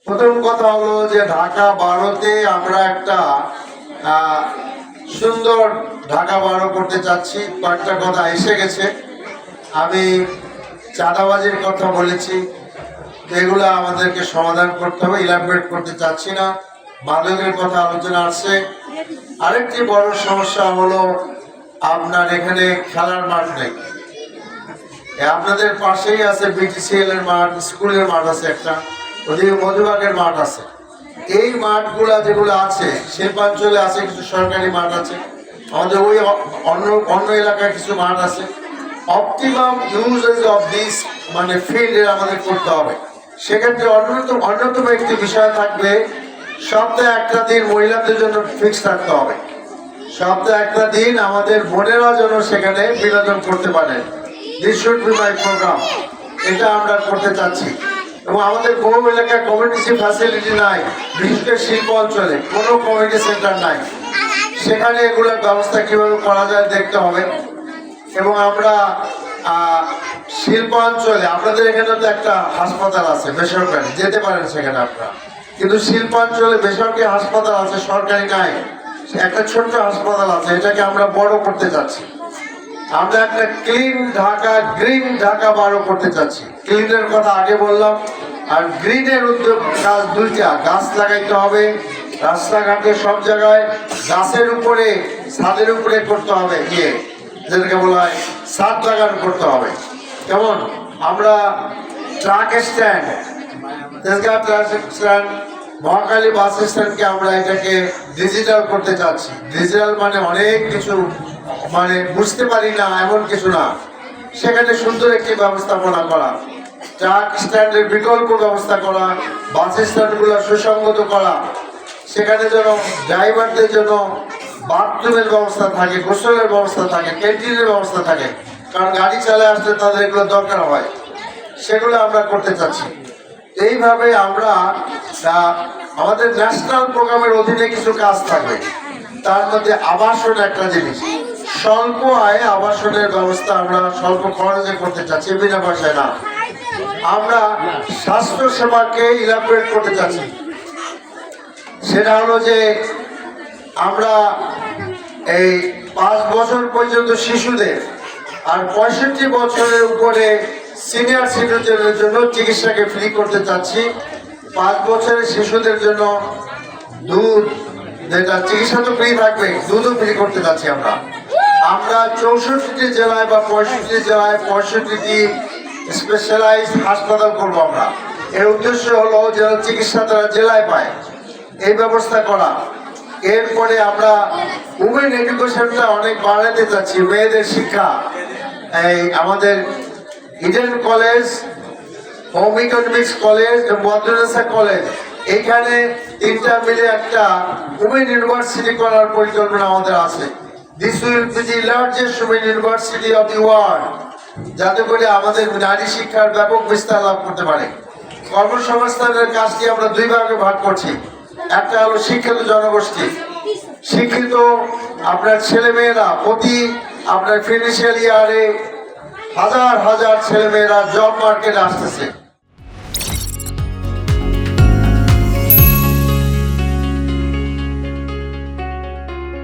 প্রথম কথা হলো যে ঢাকা 12-তে আমরা একটা সুন্দর ঢাকা 12 করতে চাচ্ছি। কয়েকটা কথা এসে গেছে। আমি চাঁদাবাজির কথা বলেছি, এগুলো আমাদেরকে সমাধান করতে হবে, ইলাবোরেট করতে চাচ্ছি না। মাদকের কথা আলোচনা আসছে। আরেকটি বড় সমস্যা হলো আপনার এখানে খেলার মাঠ নেই। আপনাদের পাশেই আছে বিটিসিএল এর মাঠ, স্কুলের মাঠ আছে একটা, ওদিকে মধুবাগের মাঠ আছে। এই মাঠগুলা যেগুলো আছে শিল্পাঞ্চলে আছে, কিছু সরকারি মাঠ আছে, আমাদের ওই অন্য এলাকায় কিছু মাঠ আছে। অপটিমাম ইউজেস অফ দিস মানে ফিল্ডের আমাদের করতে হবে। সেক্ষেত্রে অন্যতম একটি বিষয় থাকবে, সপ্তাহে একটা দিন মহিলাদের জন্য ফিক্স থাকতে হবে। সপ্তাহে একটা দিন আমাদের বোনেরা যেন সেখানে বিনোদন করতে পারে। This should be my program. এটা আমরা করতে চাচ্ছি। এবং আমাদের বহু এলাকায় কমিউনিটি ফ্যাসিলিটি নাই, বিশেষ করে শিল্প অঞ্চলে কোনো কমিউনিটি সেন্টার নাই। সেখানে এগুলোর ব্যবস্থা কিভাবে করা যায় দেখতে হবে। এবং আমরা শিল্পাঞ্চলে আপনাদের এখানে তো একটা হাসপাতাল আছে বেসরকারি, যেতে পারেন সেখানে আপনারা, কিন্তু শিল্পাঞ্চলে বেসরকারি হাসপাতাল আছে, সরকারি নাই। একটা ছোট্ট হাসপাতাল আছে, এটাকে আমরা বড় করতে চাচ্ছি। আমরা একটা ক্লিন ঢাকা, গ্রিন ঢাকা 12 করতে চাচ্ছি। ক্লিনের কথা আগে বললাম, আর গ্রিনের উদ্যোগ কাজ দুইটা, গাছ লাগাইতে হবে রাস্তাঘাটে সব জায়গায়, গাছের উপরে ছাদের উপরে করতে হবে, যেটাকে বলা হয় ছাদ লাগানো করতে হবে। যেমন আমরা truck stand, Tejgaon truck stand, Mohakhali bus স্ট্যান্ডকে আমরা এটাকে ডিজিটাল করতে চাচ্ছি। ডিজিটাল মানে অনেক কিছু, মানে বুঝতে পারি না এমন কিছু না, সেখানে সুন্দর একটি ব্যবস্থাপনা করা, ট্রাক স্ট্যান্ডের বিকল্প ব্যবস্থা করা, বাস স্ট্যান্ডগুলো সুসংগত করা, সেখানে যেন ড্রাইভারদের জন্য বাথরুমের ব্যবস্থা থাকে, গোসলের ব্যবস্থা থাকে, ক্যান্টিনের ব্যবস্থা থাকে, কারণ গাড়ি চালায় আসলে তাদের এগুলো দরকার হয়, সেগুলো আমরা করতে চাচ্ছি। এইভাবে আমরা আমাদের ন্যাশনাল প্রোগ্রামের অধীনে কিছু কাজ থাকবে। তার মধ্যে আবাসন একটা জিনিস, স্বল্প আয়ে আবাসনের ব্যবস্থা আমরা স্বল্প খরচে করতে চাচ্ছি, বিনা পয়সায় না। আমরা স্বাস্থ্য সেবাকে ইলাবোরেট করতে চাচ্ছি। সেটা হলো যে আমরা এই 5 বছর পর্যন্ত শিশুদের আর 65 বছরের উপরে সিনিয়র সিটিজেনদের জন্য চিকিৎসাকে ফ্রি করতে চাচ্ছি। 5 বছরের শিশুদের জন্য দুধ, যেটা চিকিৎসা তো ফ্রি থাকবে, দুধও ফ্রি করতে চাচ্ছি। আমরা 64টি জেলায় বা 65টি জেলায় 65টি স্পেশালাইজড হাসপাতাল করবো আমরা। এর উদ্দেশ্য হলো যেন চিকিৎসা তারা জেলায় পায়, এই ব্যবস্থা করা। এরপরে আমরা উমেন এডুকেশনটা অনেক বাড়াতে চাচ্ছি, মেয়েদের শিক্ষা। এই আমাদের Eden college, home economics college, মদ্রাসা কলেজ, এইখানে 3টা মিলে একটা উমেন ইউনিভার্সিটি করার পরিকল্পনা আমাদের আছে। This will be the largest women university of the world, যাতে করে আমাদের নারী শিক্ষার ব্যাপক বিস্তার লাভ করতে পারে। কর্মসংস্থানের কাজটি আমরা 2 ভাগে ভাগ করছি। একটা হলো শিক্ষিত জনগোষ্ঠী, শিক্ষিত আপনার ছেলেমেয়েরা, প্রতি আপনার ফিনান্সিয়াল ইয়ারে হাজার হাজার ছেলেমেয়েরা জব মার্কেটে আসতেছে।